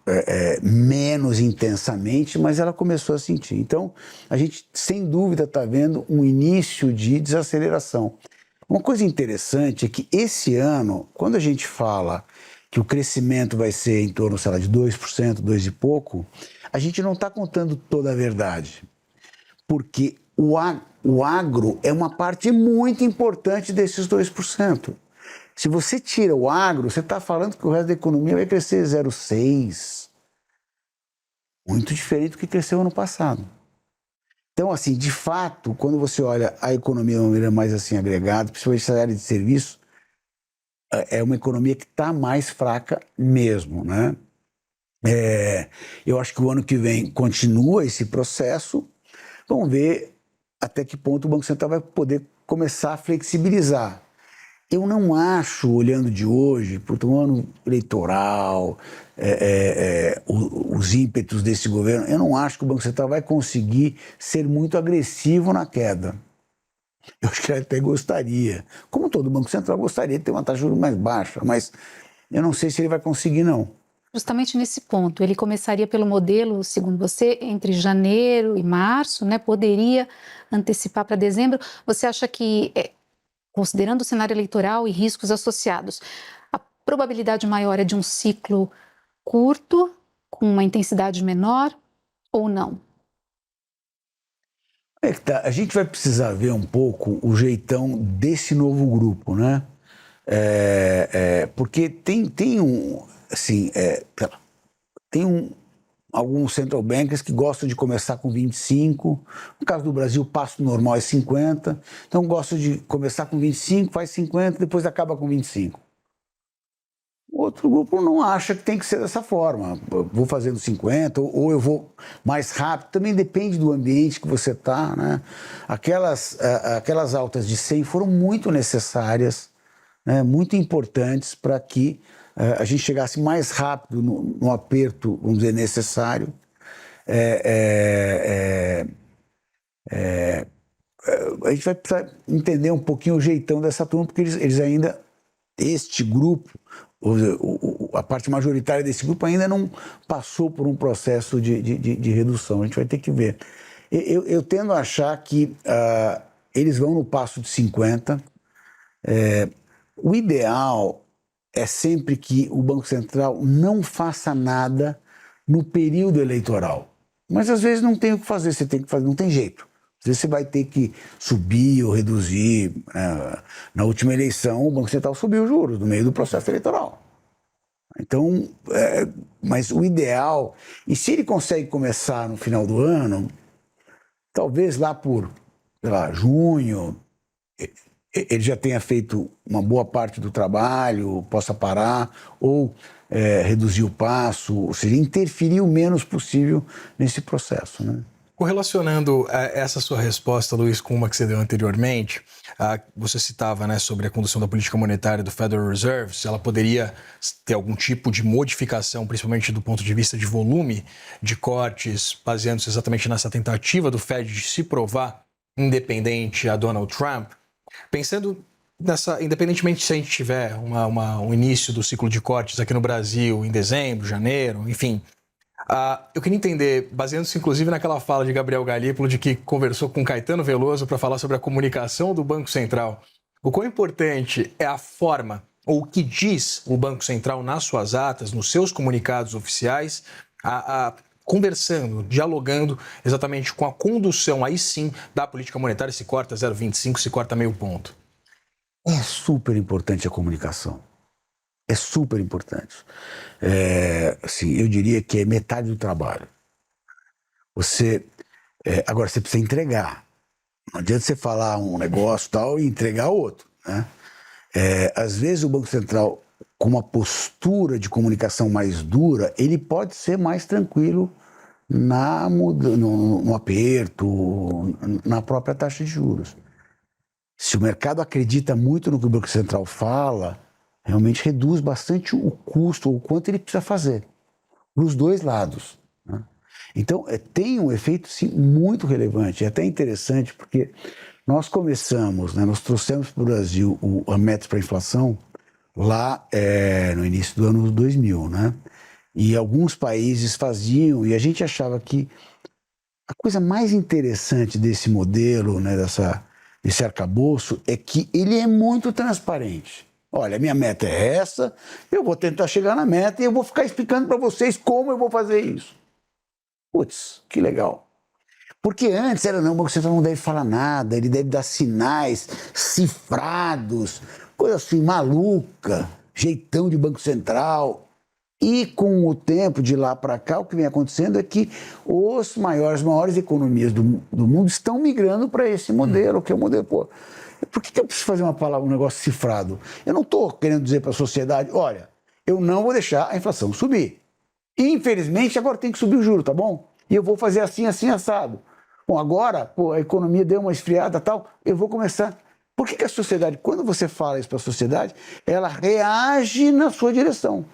Speaker 3: menos intensamente, mas ela começou a sentir. Então, a gente, sem dúvida, está vendo um início de desaceleração. Uma coisa interessante é que esse ano, quando a gente fala que o crescimento vai ser em torno, sei lá, de 2%, 2 e pouco, a gente não está contando toda a verdade. Porque o agro é uma parte muito importante desses 2%. Se você tira o agro, você está falando que o resto da economia vai crescer 0,6%. Muito diferente do que cresceu ano passado. Então, assim, de fato, quando você olha a economia de uma maneira mais assim agregada, principalmente essa área de serviço, é uma economia que está mais fraca mesmo, né? Eu acho que o ano que vem continua esse processo. Vamos ver até que ponto o Banco Central vai poder começar a flexibilizar. Eu não acho, olhando de hoje, por um ano eleitoral, os ímpetos desse governo, eu não acho que o Banco Central vai conseguir ser muito agressivo na queda. Eu acho que ele até gostaria, como todo Banco Central gostaria de ter uma taxa de juros mais baixa, mas eu não sei se ele vai conseguir, não.
Speaker 2: Justamente nesse ponto, ele começaria pelo modelo, segundo você, entre janeiro e março, né? Poderia antecipar para dezembro. Você acha que, considerando o cenário eleitoral e riscos associados, a probabilidade maior é de um ciclo curto, com uma intensidade menor, ou não?
Speaker 3: A gente vai precisar ver um pouco o jeitão desse novo grupo, né? Porque tem um, assim, tem alguns central bankers que gostam de começar com 25. No caso do Brasil, o passo normal é 50. Então, gostam de começar com 25, faz 50, depois acaba com 25. Outro grupo não acha que tem que ser dessa forma. Eu vou fazendo 50 ou eu vou mais rápido. Também depende do ambiente que você está, né? Aquelas altas de 100 foram muito necessárias, né? Muito importantes para que a gente chegasse mais rápido no aperto, vamos dizer, necessário. A gente vai precisar entender um pouquinho o jeitão dessa turma, porque eles ainda, este grupo, a parte majoritária desse grupo ainda não passou por um processo de redução. A gente vai ter que ver. Eu tendo a achar que eles vão no passo de 50. O ideal é sempre que o Banco Central não faça nada no período eleitoral. Mas às vezes não tem o que fazer, você tem que fazer, não tem jeito. Às vezes você vai ter que subir ou reduzir. Na última eleição, o Banco Central subiu os juros no meio do processo eleitoral. Então, mas o ideal, e se ele consegue começar no final do ano, talvez lá por, sei lá, junho, ele já tenha feito uma boa parte do trabalho, possa parar ou reduzir o passo, ou seja, interferir o menos possível nesse processo, né?
Speaker 1: Correlacionando essa sua resposta, Luiz, com uma que você deu anteriormente, você citava, né, sobre a condução da política monetária do Federal Reserve, se ela poderia ter algum tipo de modificação, principalmente do ponto de vista de volume de cortes, baseando-se exatamente nessa tentativa do Fed de se provar independente a Donald Trump. Pensando nessa, independentemente se a gente tiver um início do ciclo de cortes aqui no Brasil em dezembro, janeiro, enfim, eu queria entender, baseando-se inclusive naquela fala de Gabriel Galípolo, de que conversou com Caetano Veloso para falar sobre a comunicação do Banco Central, o quão importante é a forma, ou o que diz o Banco Central nas suas atas, nos seus comunicados oficiais, conversando, dialogando exatamente com a condução, aí sim, da política monetária, se corta 0,25, se corta meio ponto.
Speaker 3: É super importante a comunicação. É super importante. Assim, eu diria que é metade do trabalho. Agora, você precisa entregar. Não adianta você falar um negócio tal e entregar outro, né? Às vezes o Banco Central, com uma postura de comunicação mais dura, ele pode ser mais tranquilo no aperto, na própria taxa de juros. Se o mercado acredita muito no que o Banco Central fala, realmente reduz bastante o custo, ou o quanto ele precisa fazer, para os dois lados, né? Então, tem um efeito, sim, muito relevante. É até interessante, porque nós começamos, né, nós trouxemos para o Brasil a meta para a inflação lá no início do ano 2000, né? E alguns países faziam, e a gente achava que a coisa mais interessante desse modelo, né, desse arcabouço, é que ele é muito transparente. Olha, minha meta é essa, eu vou tentar chegar na meta e eu vou ficar explicando para vocês como eu vou fazer isso. Putz, que legal. Porque antes era, não, o Banco Central não deve falar nada, ele deve dar sinais cifrados, coisa assim maluca, jeitão de Banco Central. E com o tempo de lá para cá, o que vem acontecendo é que as maiores economias do mundo estão migrando para esse modelo, que é o modelo, por que eu preciso fazer um negócio cifrado? Eu não estou querendo dizer para a sociedade, olha, eu não vou deixar a inflação subir. Infelizmente, agora tem que subir o juro, tá bom? E eu vou fazer assim, assim, assado. Bom, agora, a economia deu uma esfriada tal, eu vou começar. Por que a sociedade, quando você fala isso para a sociedade, ela reage na sua direção?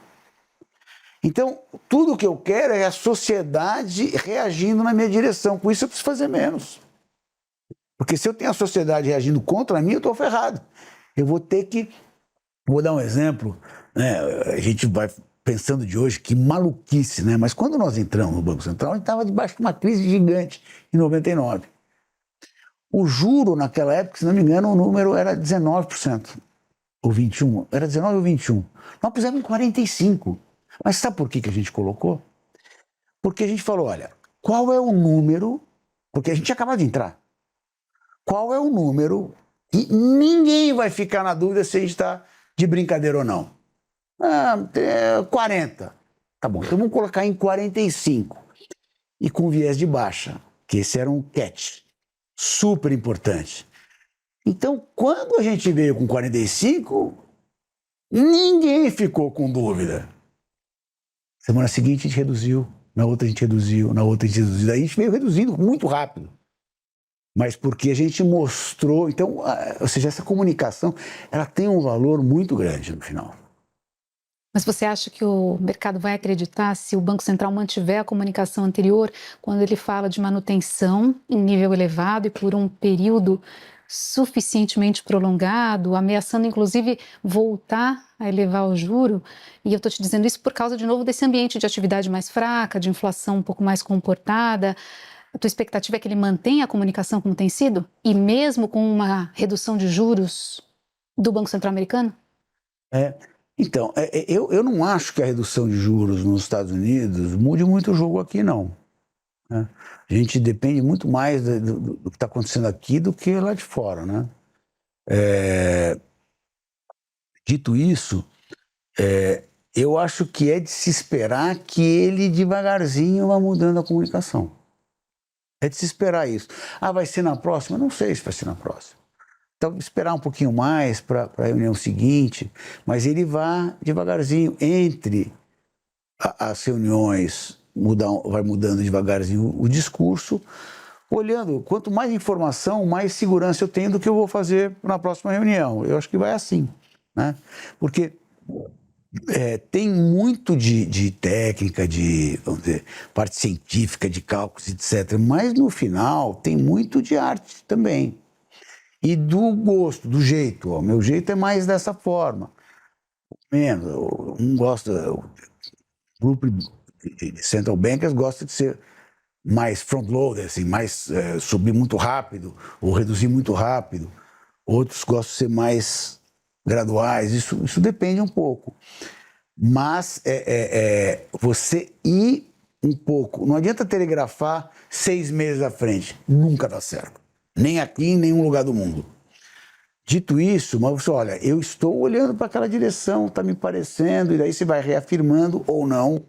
Speaker 3: Então, tudo o que eu quero é a sociedade reagindo na minha direção. Com isso, eu preciso fazer menos. Porque se eu tenho a sociedade reagindo contra mim, eu estou ferrado. Eu vou ter que... Vou dar um exemplo, né? A gente vai pensando de hoje, que maluquice, né? Mas quando nós entramos no Banco Central, a gente estava debaixo de uma crise gigante, em 99. O juro, naquela época, se não me engano, o número era 19%. Ou 21%. Era 19% ou 21%. Nós pusemos em 45%. Mas sabe por que a gente colocou? Porque a gente falou, olha, qual é o número... Porque a gente acabou de entrar. Qual é o número que ninguém vai ficar na dúvida se a gente está de brincadeira ou não? 40. Tá bom, então vamos colocar em 45. e com viés de baixa, que esse era um catch, super importante. Então, quando a gente veio com 45, ninguém ficou com dúvida. Semana seguinte a gente reduziu, na outra a gente reduziu, na outra a gente reduziu. Daí a gente veio reduzindo muito rápido. Mas porque a gente mostrou... Então, ou seja, essa comunicação, ela tem um valor muito grande no final.
Speaker 2: Mas você acha que o mercado vai acreditar se o Banco Central mantiver a comunicação anterior quando ele fala de manutenção em nível elevado e por um período suficientemente prolongado, ameaçando inclusive voltar a elevar o juro? E eu estou te dizendo isso por causa, de novo, desse ambiente de atividade mais fraca, de inflação um pouco mais comportada. A tua expectativa é que ele mantenha a comunicação como tem sido? E mesmo com uma redução de juros do Banco Central americano?
Speaker 3: Então, eu não acho que a redução de juros nos Estados Unidos mude muito o jogo aqui, não. Né? A gente depende muito mais do que está acontecendo aqui do que lá de fora, né? Dito isso, eu acho que é de se esperar que ele devagarzinho vá mudando a comunicação. É de se esperar isso. Ah, vai ser na próxima? Não sei se vai ser na próxima. Então, esperar um pouquinho mais para a reunião seguinte, mas ele vai devagarzinho entre as reuniões, vai mudando devagarzinho o discurso, olhando, quanto mais informação, mais segurança eu tenho do que eu vou fazer na próxima reunião. Eu acho que vai assim, né? Porque tem muito de técnica, de, vamos dizer, parte científica, de cálculos, etc. Mas, no final, tem muito de arte também. E do gosto, do jeito. O meu jeito é mais dessa forma. Menos. Um gosta... O grupo de central bankers gosta de ser mais front-loader, assim, mais subir muito rápido ou reduzir muito rápido. Outros gostam de ser mais graduais. Isso depende um pouco. Mas você ir um pouco... Não adianta telegrafar 6 meses à frente. Nunca dá certo. Nem aqui, em nenhum lugar do mundo. Dito isso, mas você olha, eu estou olhando para aquela direção, está me parecendo, e daí você vai reafirmando ou não,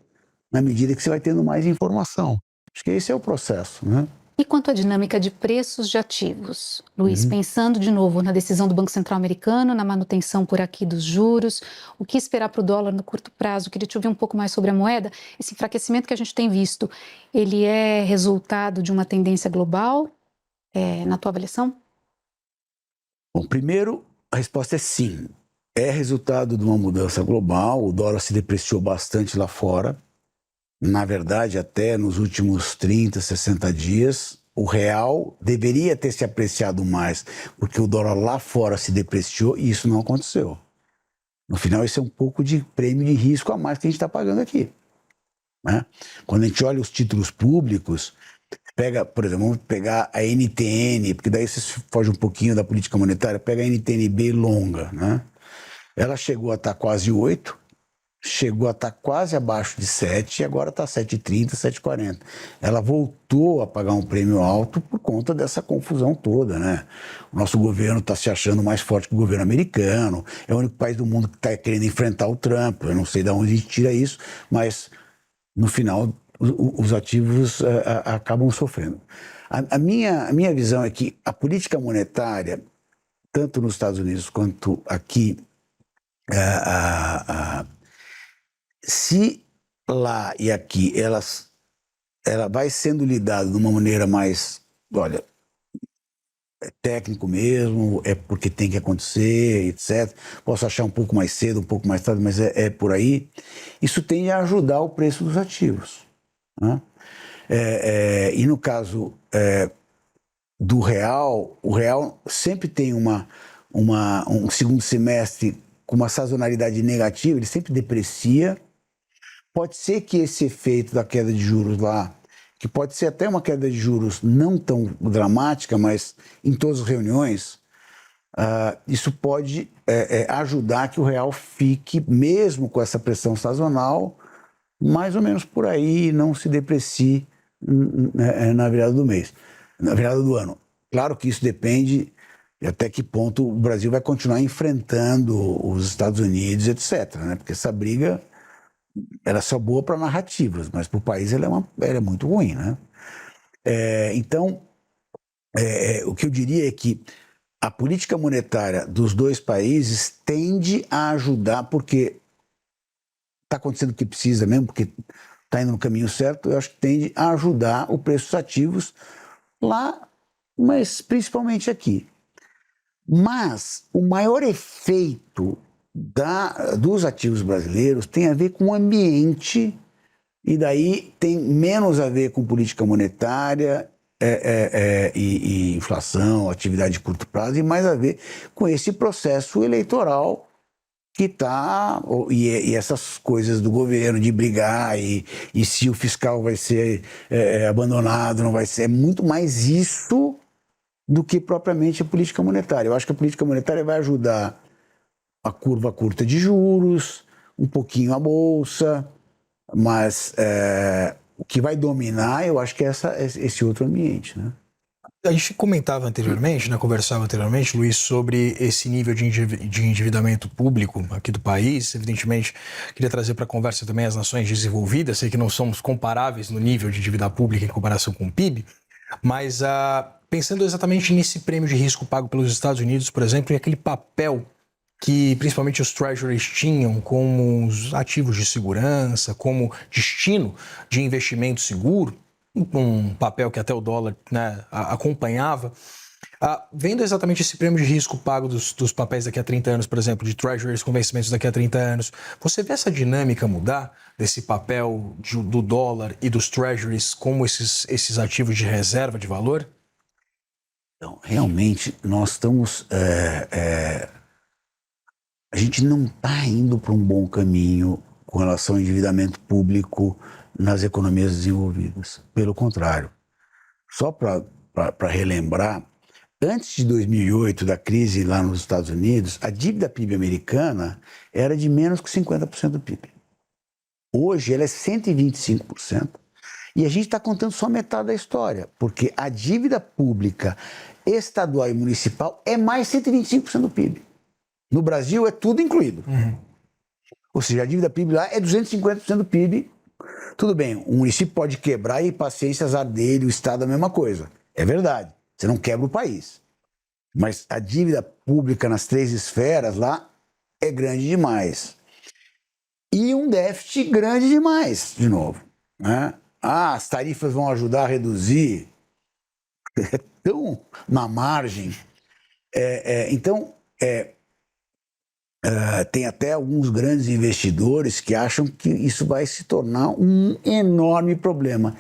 Speaker 3: na medida que você vai tendo mais informação. Acho que esse é o processo, né?
Speaker 2: E quanto à dinâmica de preços de ativos, Luiz, pensando de novo na decisão do Banco Central americano, na manutenção por aqui dos juros, o que esperar para o dólar no curto prazo? Queria te ouvir um pouco mais sobre a moeda. Esse enfraquecimento que a gente tem visto, ele é resultado de uma tendência global, na tua avaliação?
Speaker 3: Bom, primeiro, a resposta é sim. É resultado de uma mudança global, o dólar se depreciou bastante lá fora. Na verdade, até nos últimos 30, 60 dias, o real deveria ter se apreciado mais, porque o dólar lá fora se depreciou e isso não aconteceu. No final, isso é um pouco de prêmio de risco a mais que a gente está pagando aqui, né? Quando a gente olha os títulos públicos, pega, por exemplo, vamos pegar a NTN, porque daí você foge um pouquinho da política monetária, pega a NTNB longa, né? Ela chegou a estar quase 8, chegou a estar quase abaixo de 7 e agora está 7,30, 7,40. Ela voltou a pagar um prêmio alto por conta dessa confusão toda, né? O nosso governo está se achando mais forte que o governo americano, é o único país do mundo que está querendo enfrentar o Trump, eu não sei de onde a gente tira isso, mas no final os ativos acabam sofrendo. A minha visão é que a política monetária, tanto nos Estados Unidos quanto aqui, se lá e aqui ela vai sendo lidada de uma maneira mais, olha, é técnico mesmo, é porque tem que acontecer, etc. Posso achar um pouco mais cedo, um pouco mais tarde, mas é por aí. Isso tende a ajudar o preço dos ativos, né? E no caso do real, o real sempre tem um segundo semestre com uma sazonalidade negativa, ele sempre deprecia. Pode ser que esse efeito da queda de juros lá, que pode ser até uma queda de juros não tão dramática, mas em todas as reuniões, isso pode ajudar que o real fique, mesmo com essa pressão sazonal, mais ou menos por aí, não se deprecie na virada do mês, na virada do ano. Claro que isso depende de até que ponto o Brasil vai continuar enfrentando os Estados Unidos, etc., né? Porque essa briga ela é só boa para narrativas, mas para o país ela é muito ruim, né? Então, o que eu diria é que a política monetária dos dois países tende a ajudar, porque está acontecendo o que precisa mesmo, porque está indo no caminho certo, eu acho que tende a ajudar o preço dos ativos lá, mas principalmente aqui. Mas o maior efeito dos ativos brasileiros tem a ver com o ambiente, e daí tem menos a ver com política monetária e inflação, atividade de curto prazo, e mais a ver com esse processo eleitoral que está, e essas coisas do governo de brigar, e se o fiscal vai ser abandonado, não vai ser, é muito mais isso do que propriamente a política monetária. Eu acho que a política monetária vai ajudar a curva curta de juros, um pouquinho a bolsa, mas o que vai dominar, eu acho que é esse outro ambiente, né?
Speaker 1: A gente comentava anteriormente, né, conversava anteriormente, Luiz, sobre esse nível de endividamento público aqui do país. Evidentemente, queria trazer para a conversa também as nações desenvolvidas. Sei que não somos comparáveis no nível de dívida pública em comparação com o PIB, mas pensando exatamente nesse prêmio de risco pago pelos Estados Unidos, por exemplo, e aquele papel que principalmente os treasuries tinham como os ativos de segurança, como destino de investimento seguro, um papel que até o dólar, né, acompanhava. Vendo exatamente esse prêmio de risco pago dos papéis daqui a 30 anos, por exemplo, de treasuries com vencimentos daqui a 30 anos, você vê essa dinâmica mudar desse papel do dólar e dos treasuries como esses ativos de reserva de valor?
Speaker 3: Então, realmente, nós estamos... a gente não está indo para um bom caminho com relação ao endividamento público nas economias desenvolvidas. Pelo contrário. Só para relembrar, antes de 2008, da crise lá nos Estados Unidos, a dívida PIB americana era de menos que 50% do PIB. Hoje ela é 125%. E a gente está contando só metade da história, porque a dívida pública estadual e municipal é mais 125% do PIB. No Brasil é tudo incluído. Ou seja, a dívida PIB lá é 250% do PIB. Tudo bem, o município pode quebrar e paciência, azar dele, o Estado a mesma coisa. É verdade, você não quebra o país. Mas a dívida pública nas três esferas lá é grande demais. E um déficit grande demais, de novo, né? As tarifas vão ajudar a reduzir. É tão na margem. Então, tem até alguns grandes investidores que acham que isso vai se tornar um enorme problema.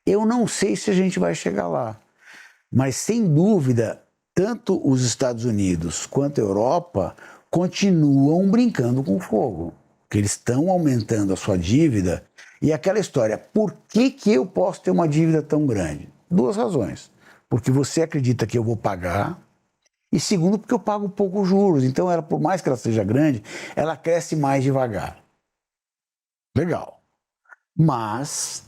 Speaker 3: Eu não sei se a gente vai chegar lá, mas sem dúvida, tanto os Estados Unidos quanto a Europa continuam brincando com fogo, porque eles estão aumentando a sua dívida. E aquela história, por que eu posso ter uma dívida tão grande? Duas razões. Porque você acredita que eu vou pagar, e segundo, porque eu pago pouco juros. Então, ela, por mais que ela seja grande, ela cresce mais devagar. Legal. Mas,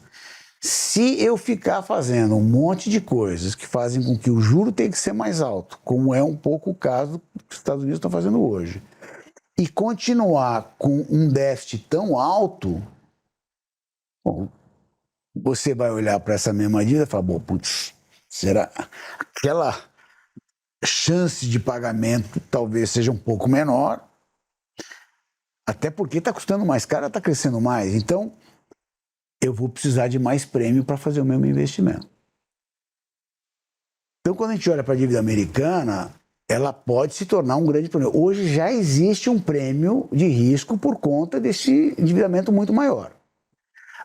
Speaker 3: se eu ficar fazendo um monte de coisas que fazem com que o juro tenha que ser mais alto, como é um pouco o caso que os Estados Unidos estão fazendo hoje, e continuar com um déficit tão alto, bom, você vai olhar para essa mesma dívida e falar, bom, putz, será aquela chance de pagamento talvez seja um pouco menor, até porque está custando mais caro, está crescendo mais. Então, eu vou precisar de mais prêmio para fazer o mesmo investimento. Então, quando a gente olha para a dívida americana, ela pode se tornar um grande problema. Hoje já existe um prêmio de risco por conta desse endividamento muito maior.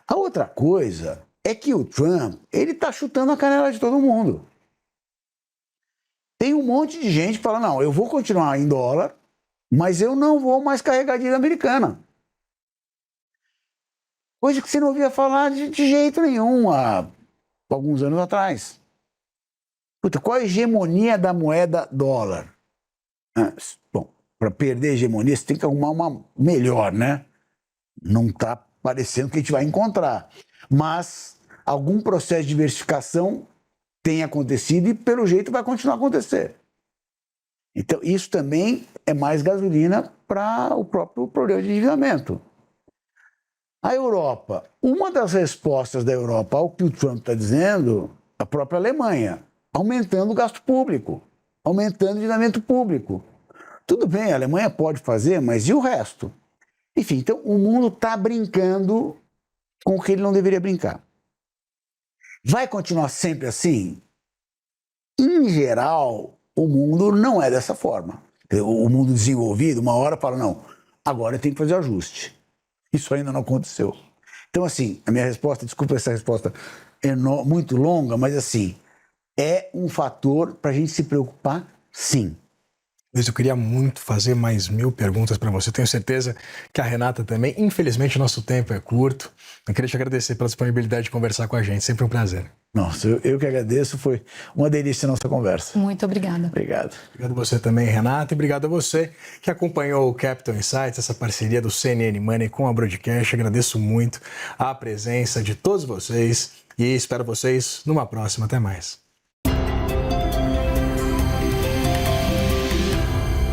Speaker 3: A outra coisa é que o Trump, ele está chutando a canela de todo mundo. Tem um monte de gente que fala, não, eu vou continuar em dólar, mas eu não vou mais carregar a dívida americana. Coisa que você não ouvia falar de jeito nenhum há alguns anos atrás. Puta, qual a hegemonia da moeda dólar? Bom, para perder a hegemonia, você tem que arrumar uma melhor, né? Não está parecendo que a gente vai encontrar. Mas algum processo de diversificação tem acontecido e, pelo jeito, vai continuar a acontecer. Então, isso também é mais gasolina para o próprio problema de endividamento. A Europa, uma das respostas da Europa ao que o Trump está dizendo, a própria Alemanha, aumentando o gasto público, aumentando o endividamento público. Tudo bem, a Alemanha pode fazer, mas e o resto? Enfim, então o mundo está brincando com o que ele não deveria brincar. Vai continuar sempre assim? Em geral, o mundo não é dessa forma. O mundo desenvolvido, uma hora fala, não, agora tem que fazer ajuste. Isso ainda não aconteceu. Então, assim, a minha resposta, desculpa essa resposta muito longa, mas assim, é um fator para a gente se preocupar, sim.
Speaker 1: Luiz, eu queria muito fazer mais 1000 perguntas para você. Tenho certeza que a Renata também. Infelizmente, o nosso tempo é curto. Eu queria te agradecer pela disponibilidade de conversar com a gente. Sempre um prazer.
Speaker 3: Nossa, eu que agradeço. Foi uma delícia a nossa conversa.
Speaker 2: Muito obrigada.
Speaker 3: Obrigado.
Speaker 1: Obrigado a você também, Renata. E obrigado a você que acompanhou o Capital Insights, essa parceria do CNN Money com a Broadcast. Agradeço muito a presença de todos vocês e espero vocês numa próxima. Até mais.